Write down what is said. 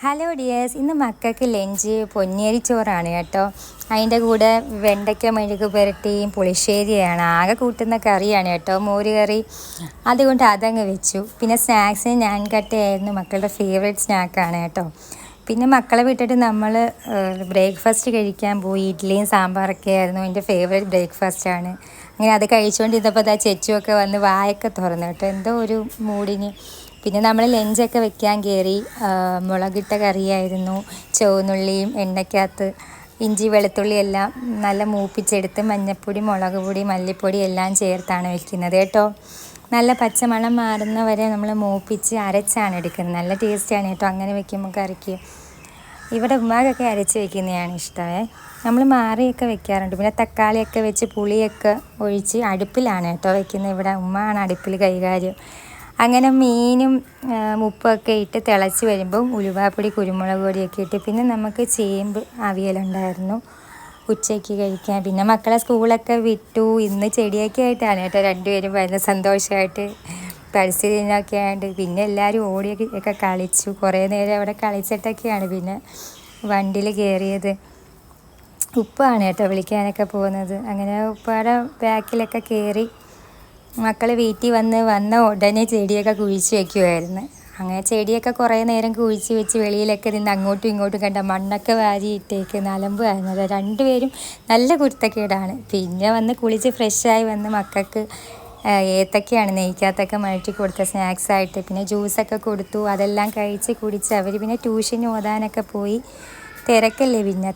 Hello dears, ഇന്ന് മക്കൾക്ക് lunch പൊന്നിയരി ചോറാണ് കേട്ടോ. അതിൻ്റെ കൂടെ വെണ്ടയ്ക്ക മെഴുക് പുരട്ടിയും പുളിശ്ശേരിയാണ്. ആകെ കൂട്ടുന്ന കറിയാണ് കേട്ടോ, മോര് കറി. അതുകൊണ്ട് അതങ്ങ് വെച്ചു. പിന്നെ സ്നാക്സിന് ഞാൻ കട്ടയായിരുന്നു മക്കളുടെ ഫേവറേറ്റ് സ്നാക്കാണ് കേട്ടോ. പിന്നെ മക്കളെ വിട്ടിട്ട് നമ്മൾ ബ്രേക്ക്ഫാസ്റ്റ് കഴിക്കാൻ പോയി. ഇഡ്ഡലിയും സാമ്പാറൊക്കെ ആയിരുന്നു എൻ്റെ ഫേവറേറ്റ് ബ്രേക്ക്ഫാസ്റ്റാണ്. അങ്ങനെ അത് കഴിച്ചുകൊണ്ടിരുന്നപ്പോൾ ചെച്ചുവൊക്കെ വന്ന് വായൊക്കെ തുറന്നു കേട്ടോ, എന്തോ ഒരു മൂഡിന്. പിന്നെ നമ്മൾ ലഞ്ചൊക്കെ വെക്കാൻ കയറി. മുളകിട്ട കറിയായിരുന്നു. ചുവന്നുള്ളിയും എണ്ണയ്ക്കകത്ത് ഇഞ്ചി വെളുത്തുള്ളി എല്ലാം നല്ല മൂപ്പിച്ചെടുത്ത് മഞ്ഞൾപ്പൊടി, മുളക് പൊടി, മല്ലിപ്പൊടി എല്ലാം ചേർത്താണ് വെക്കുന്നത് കേട്ടോ. നല്ല പച്ചമണം മാറുന്ന വരെ നമ്മൾ മൂപ്പിച്ച് അരച്ചാണ് എടുക്കുന്നത്. നല്ല ടേസ്റ്റാണ് കേട്ടോ അങ്ങനെ വെക്കുമ്പോൾ കറിക്ക്. ഇവിടെ ഉമ്മാക്കൊക്കെ അരച്ച് വെക്കുന്നതാണ് ഇഷ്ടമേ. നമ്മൾ മാറിയൊക്കെ വെക്കാറുണ്ട്. പിന്നെ തക്കാളിയൊക്കെ വെച്ച് പുളിയൊക്കെ ഒഴിച്ച് അടുപ്പിലാണ് കേട്ടോ വെക്കുന്നത്. ഇവിടെ ഉമ്മയാണ് അടുപ്പിൽ കൈകാര്യം. അങ്ങനെ മീനും ഉപ്പൊക്കെ ഇട്ട് തിളച്ച് വരുമ്പം ഉലുവാപ്പൊടി, കുരുമുളക് പൊടിയൊക്കെ ഇട്ട് പിന്നെ നമുക്ക് ചേമ്പ് അവിയലുണ്ടായിരുന്നു ഉച്ചയ്ക്ക് കഴിക്കാൻ. പിന്നെ മക്കളെ സ്കൂളൊക്കെ വിട്ടു. ഇന്ന് ചെടിയൊക്കെ ആയിട്ടാണ് കേട്ടോ രണ്ടുപേരും വരുന്നത്. സന്തോഷമായിട്ട് പരിസ്ഥിതി ദിനമൊക്കെ ആയിട്ട് പിന്നെ എല്ലാവരും ഓടിയൊക്കെ കളിച്ചു. കുറേ നേരം അവിടെ കളിച്ചിട്ടൊക്കെയാണ് പിന്നെ വണ്ടിയിൽ കയറിയത്. ഉപ്പാണ് കേട്ടോ വിളിക്കാനൊക്കെ പോകുന്നത്. അങ്ങനെ ഉപ്പയുടെ ബാക്കിലൊക്കെ കയറി മക്കൾ വീട്ടിൽ വന്ന ഉടനെ ചെടിയൊക്കെ കുഴിച്ച് വയ്ക്കുമായിരുന്നു. അങ്ങനെ ചെടിയൊക്കെ കുറേ നേരം കുഴിച്ച് വെച്ച് വെളിയിലൊക്കെ നിന്ന് അങ്ങോട്ടും ഇങ്ങോട്ടും കണ്ട മണ്ണൊക്കെ വാരിയിട്ടേക്ക് നലമ്പുമായിരുന്നത്. രണ്ടുപേരും നല്ല കുരുത്തക്കേടാണ്. പിന്നെ വന്ന് കുളിച്ച് ഫ്രഷായി വന്ന് മക്കൾക്ക് ഏത്തക്കയാണ് നെയ്ക്കകത്തൊക്കെ മഴറ്റി കൊടുത്ത സ്നാക്സായിട്ട്. പിന്നെ ജ്യൂസൊക്കെ കൊടുത്തു. അതെല്ലാം കഴിച്ച് കുടിച്ച് അവർ പിന്നെ ട്യൂഷന് ഓതാനൊക്കെ പോയി. തിരക്കല്ലേ പിന്നെ.